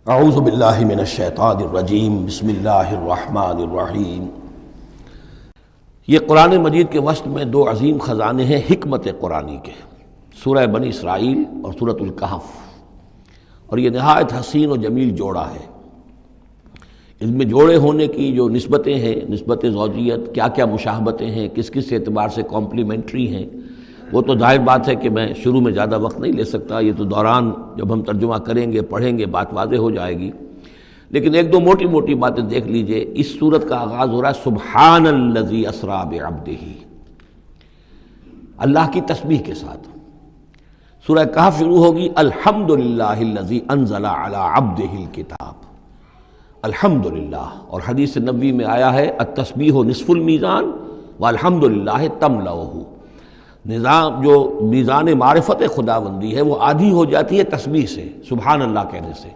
اعوذ باللہ من الشیطان الرجیم بسم اللہ الرحمن الرحیم۔ یہ قرآن مجید کے وسط میں دو عظیم خزانے ہیں حکمت قرآنی کے، سورہ بنی اسرائیل اور سورۃ الکہف، اور یہ نہایت حسین و جمیل جوڑا ہے۔ اس میں جوڑے ہونے کی جو نسبتیں ہیں، نسبت زوجیت، کیا کیا مشابہتیں ہیں، کس کس اعتبار سے کمپلیمنٹری ہیں، وہ تو ظاہر بات ہے کہ میں شروع میں زیادہ وقت نہیں لے سکتا، یہ تو دوران جب ہم ترجمہ کریں گے پڑھیں گے بات واضح ہو جائے گی، لیکن ایک دو موٹی موٹی باتیں دیکھ لیجئے۔ اس سورت کا آغاز ہو رہا ہے سبحان الذی اسری بعبدہ، اللہ کی تسبیح کے ساتھ۔ سورہ کہف شروع ہوگی الحمدللہ الذی انزل علی عبدہ الکتاب، الحمدللہ، اور حدیث نبوی میں آیا ہے التسبیح نصف المیزان والحمدللہ تملؤہ، نظام جو میزان معرفت خداوندی ہے وہ آدھی ہو جاتی ہے تسبیح سے، سبحان اللہ کہنے سے،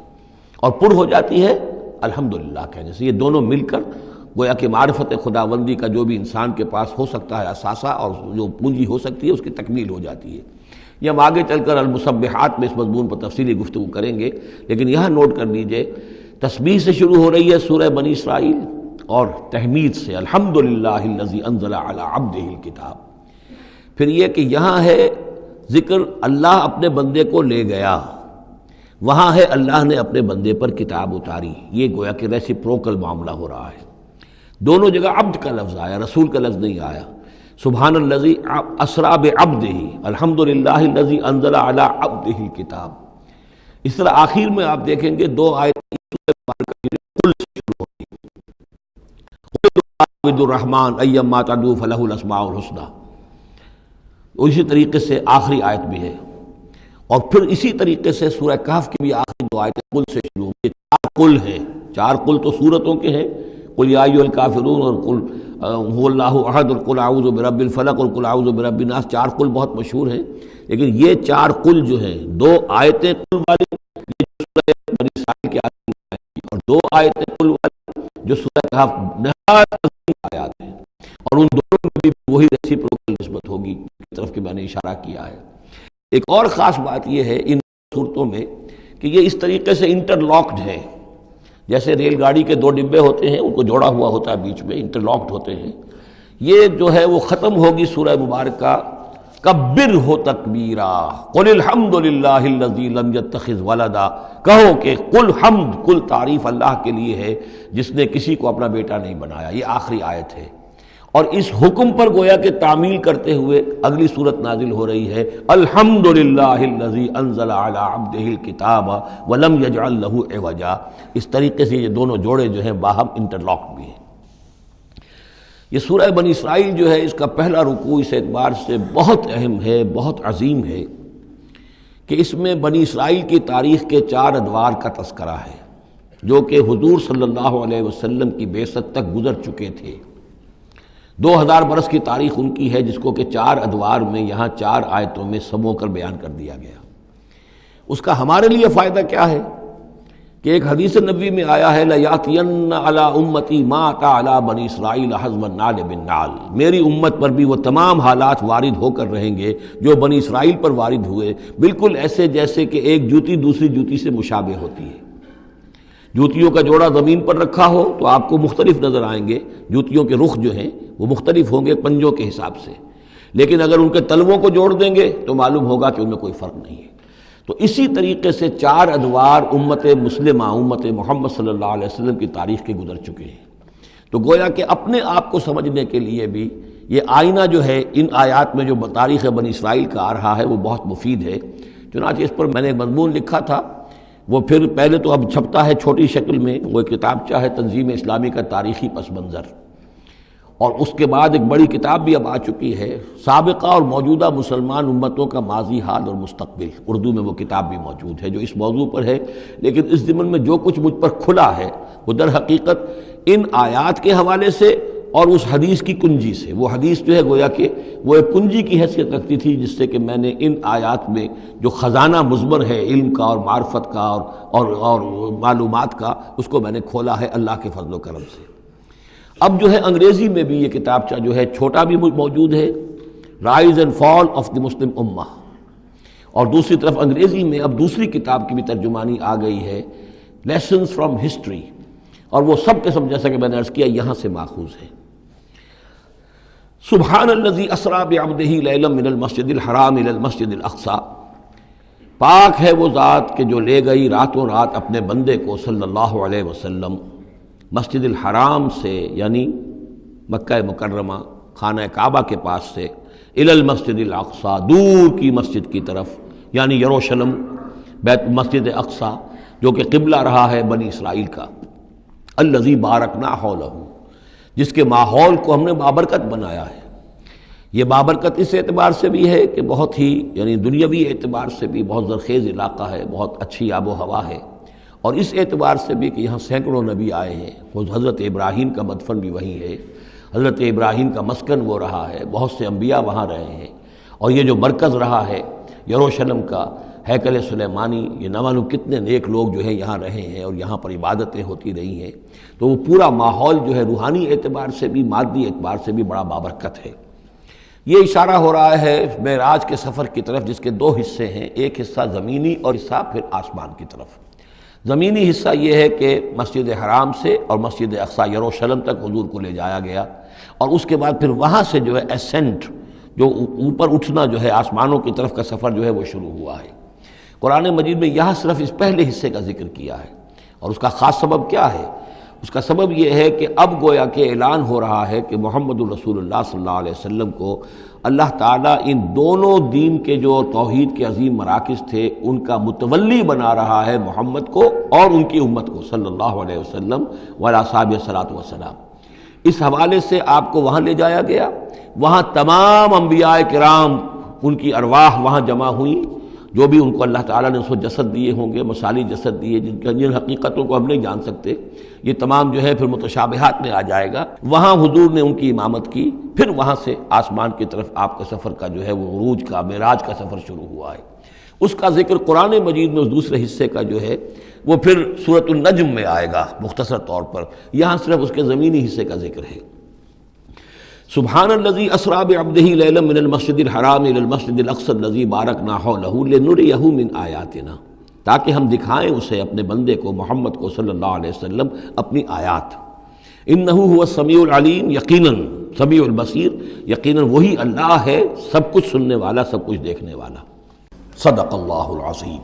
اور پر ہو جاتی ہے الحمدللہ کہنے سے۔ یہ دونوں مل کر گویا کہ معرفت خداوندی کا جو بھی انسان کے پاس ہو سکتا ہے اثاثہ اور جو پونجی ہو سکتی ہے اس کی تکمیل ہو جاتی ہے۔ یہ ہم آگے چل کر المسبحات میں اس مضمون پر تفصیلی گفتگو کریں گے، لیکن یہاں نوٹ کر لیجئے تسبیح سے شروع ہو رہی ہے سورہ بنی اسرائیل اور تحمید سے الحمدللہ الذی انزل علی عبدہ الکتاب۔ پھر یہ کہ یہاں ہے ذکر اللہ اپنے بندے کو لے گیا، وہاں ہے اللہ نے اپنے بندے پر کتاب اتاری، یہ گویا کہ ریسیپروکل معاملہ ہو رہا ہے۔ دونوں جگہ عبد کا لفظ آیا، رسول کا لفظ نہیں آیا۔ سبحان الذی اسری بعبدہ، الحمدللہ الذی انزل علی عبدہ الکتاب۔ اس طرح آخر میں آپ دیکھیں گے دو آیتیں قل سے شروع ہوتی ہیں، قل الرحمن ایما تدعوا فلہ الاسماء الحسنی، اسی طریقے سے آخری آیت بھی ہے، اور پھر اسی طریقے سے سورہ کہف کی بھی آخری دو آیتیں قل سے شروع ہوئی۔ چار قل ہیں، چار قل تو سورتوں کے ہیں، قل یا ایھا الکافرون اور قل ھو اللہ احد اور قل اعوذ برب الفلق اور قل اعوذ برب الناس، چار قل بہت مشہور ہیں، لیکن یہ چار قل جو ہیں، دو آیتیں قل والی یہ سورہ بنی اسرائیل کی آیتیں، اور دو آیتیں قل والی جو سورہ کہف، نہایت عظیم آیات ہیں، اور ان دونوں میں بھی وہی ریسیپروکل نسبت ہوگی کی طرف کہ میں نے اشارہ کیا ہے۔ ایک اور خاص بات یہ ہے ان صورتوں میں کہ یہ اس طریقے سے انٹرلاکڈ ہے، جیسے ریل گاڑی کے دو ڈبے ہوتے ہیں ان کو جوڑا ہوا ہوتا ہے بیچ میں، انٹرلاکڈ ہوتے ہیں۔ یہ جو ہے وہ ختم ہوگی سورہ مبارکہ کبر ہو تکبیرا، قل الحمدللہ الذی لم یتخذ ولدا، کہو کہ قل حمد، کل تعریف اللہ کے لیے ہے جس نے کسی کو اپنا بیٹا نہیں بنایا۔ یہ آخری آیت ہے، اور اس حکم پر گویا کہ تعمیل کرتے ہوئے اگلی صورت نازل ہو رہی ہے الحمدللہ الذی انزل علی عبدہ الکتاب ولم یجعل لہ عوجا۔ اس طریقے سے یہ دونوں جوڑے جو ہیں باہم انٹرلاکڈ بھی ہیں۔ یہ سورہ بنی اسرائیل جو ہے اس کا پہلا رکوع اس اعتبار سے بہت اہم ہے، بہت عظیم ہے کہ اس میں بنی اسرائیل کی تاریخ کے چار ادوار کا تذکرہ ہے جو کہ حضور صلی اللہ علیہ وسلم کی بعثت تک گزر چکے تھے۔ 2000 برس کی تاریخ ان کی ہے، جس کو کہ چار ادوار میں یہاں چار آیتوں میں سمو کر بیان کر دیا گیا۔ اس کا ہمارے لیے فائدہ کیا ہے کہ ایک حدیث نبوی میں آیا ہے لَيَأْتِيَنَّ عَلَىٰ أُمَّتِي مَا أَتَىٰ عَلَىٰ بَنِي إِسْرَائِيلَ حَزْوَ النَّعْلِ بِالنَّعْلِ، میری امت پر بھی وہ تمام حالات وارد ہو کر رہیں گے جو بنی اسرائیل پر وارد ہوئے، بالکل ایسے جیسے کہ ایک جوتی دوسری جوتی سے مشابہ ہوتی ہے۔ جوتیوں کا جوڑا زمین پر رکھا ہو تو آپ کو مختلف نظر آئیں گے، جوتیوں کے رخ جو ہیں وہ مختلف ہوں گے پنجوں کے حساب سے، لیکن اگر ان کے تلووں کو جوڑ دیں گے تو معلوم ہوگا کہ ان میں کوئی فرق نہیں ہے۔ تو اسی طریقے سے چار ادوار امت مسلمہ، امت محمد صلی اللہ علیہ وسلم کی تاریخ کے گزر چکے ہیں۔ تو گویا کہ اپنے آپ کو سمجھنے کے لیے بھی یہ آئینہ جو ہے ان آیات میں جو تاریخ بنی اسرائیل کا آ رہا ہے وہ بہت مفید ہے۔ چنانچہ اس پر میں نے ایک مضمون لکھا تھا، وہ پھر پہلے تو اب چھپتا ہے چھوٹی شکل میں، وہ کتابچہ ہے تنظیم اسلامی کا تاریخی پس منظر، اور اس کے بعد ایک بڑی کتاب بھی اب آ چکی ہے سابقہ اور موجودہ مسلمان امتوں کا ماضی، حال اور مستقبل، اردو میں وہ کتاب بھی موجود ہے جو اس موضوع پر ہے۔ لیکن اس ضمن میں جو کچھ مجھ پر کھلا ہے وہ در حقیقت ان آیات کے حوالے سے اور اس حدیث کی کنجی سے، وہ حدیث جو ہے گویا کہ وہ ایک کنجی کی حیثیت رکھتی تھی جس سے کہ میں نے ان آیات میں جو خزانہ مضمر ہے علم کا اور معرفت کا اور معلومات کا، اس کو میں نے کھولا ہے اللہ کے فضل و کرم سے۔ اب جو ہے انگریزی میں بھی یہ کتابچہ جو ہے چھوٹا بھی موجود ہے، rise and fall of the Muslim ummah, اور دوسری طرف انگریزی میں اب دوسری کتاب کی بھی ترجمانی آ گئی ہے لیسنز فرام ہسٹری، اور وہ سب کے سب جیسا کہ میں نے عرض کیا یہاں سے ماخوذ ہیں۔ سبحان الذی اسریٰ بعبدہ لیلا من المسجد الحرام الی المسجد الاقصی، پاک ہے وہ ذات کہ جو لے گئی راتوں رات اپنے بندے کو صلی اللہ علیہ وسلم مسجد الحرام سے، یعنی مکہ مکرمہ خانہ کعبہ کے پاس سے، الی المسجد الاقصی، دور کی مسجد کی طرف، یعنی یروشلم، بیت مسجد اقصی جو کہ قبلہ رہا ہے بنی اسرائیل کا، الذی بارکنا حولہ، جس کے ماحول کو ہم نے بابرکت بنایا ہے۔ یہ بابرکت اس اعتبار سے بھی ہے کہ بہت ہی یعنی دنیاوی اعتبار سے بھی بہت زرخیز علاقہ ہے، بہت اچھی آب و ہوا ہے، اور اس اعتبار سے بھی کہ یہاں سینکڑوں نبی آئے ہیں، خود حضرت ابراہیم کا مدفن بھی وہیں ہے، حضرت ابراہیم کا مسکن وہ رہا ہے، بہت سے انبیاء وہاں رہے ہیں، اور یہ جو مرکز رہا ہے یروشلم کا، ہیکل سلیمانی، یہ نہ معلوم کتنے نیک لوگ جو ہے یہاں رہے ہیں اور یہاں پر عبادتیں ہوتی رہی ہیں، تو وہ پورا ماحول جو ہے روحانی اعتبار سے بھی مادی اعتبار سے بھی بڑا بابرکت ہے۔ یہ اشارہ ہو رہا ہے معراج کے سفر کی طرف، جس کے دو حصے ہیں، ایک حصہ زمینی اور حصہ پھر آسمان کی طرف۔ زمینی حصہ یہ ہے کہ مسجد حرام سے اور مسجد اقصی یروشلم تک حضور کو لے جایا گیا، اور اس کے بعد پھر وہاں سے جو ہے اسینٹ، جو اوپر اٹھنا جو ہے آسمانوں کی طرف کا سفر جو ہے وہ شروع ہوا ہے۔ قرآن مجید میں یہاں صرف اس پہلے حصے کا ذکر کیا ہے، اور اس کا خاص سبب کیا ہے؟ اس کا سبب یہ ہے کہ اب گویا کہ اعلان ہو رہا ہے کہ محمد الرسول اللہ صلی اللہ علیہ وسلم کو اللہ تعالیٰ ان دونوں دین کے جو توحید کے عظیم مراکز تھے ان کا متولی بنا رہا ہے، محمد کو اور ان کی امت کو صلی اللہ علیہ وسلم وعلیٰ صحابہ صلاۃ وسلام۔ اس حوالے سے آپ کو وہاں لے جایا گیا، وہاں تمام انبیاء کرام ان کی ارواح وہاں جمع ہوئیں، جو بھی ان کو اللہ تعالیٰ نے اس کو جسد دیے ہوں گے، مثالی جسد دیے جن حقیقتوں کو ہم نہیں جان سکتے، یہ تمام جو ہے پھر متشابہات میں آ جائے گا۔ وہاں حضور نے ان کی امامت کی، پھر وہاں سے آسمان کی طرف آپ کا سفر کا جو ہے وہ عروج کا معراج کا سفر شروع ہوا ہے۔ اس کا ذکر قرآن مجید میں اس دوسرے حصے کا جو ہے وہ پھر سورۃ النجم میں آئے گا مختصر طور پر، یہاں صرف اس کے زمینی حصے کا ذکر ہے۔ سبحان الذی اسریٰ بعبدہ لیلا من المسجد الحرام الی المسجد الاقصی الذی بارکنا حولہ لنریہ من آیاتنا، تاکہ ہم دکھائیں اسے اپنے بندے کو محمد کو صلی اللہ علیہ وسلم اپنی آیات۔ انہ هو السمیع العلیم، یقیناً سمیع البصیر، یقیناً وہی اللہ ہے سب کچھ سننے والا، سب کچھ دیکھنے والا۔ صدق اللہ العظیم۔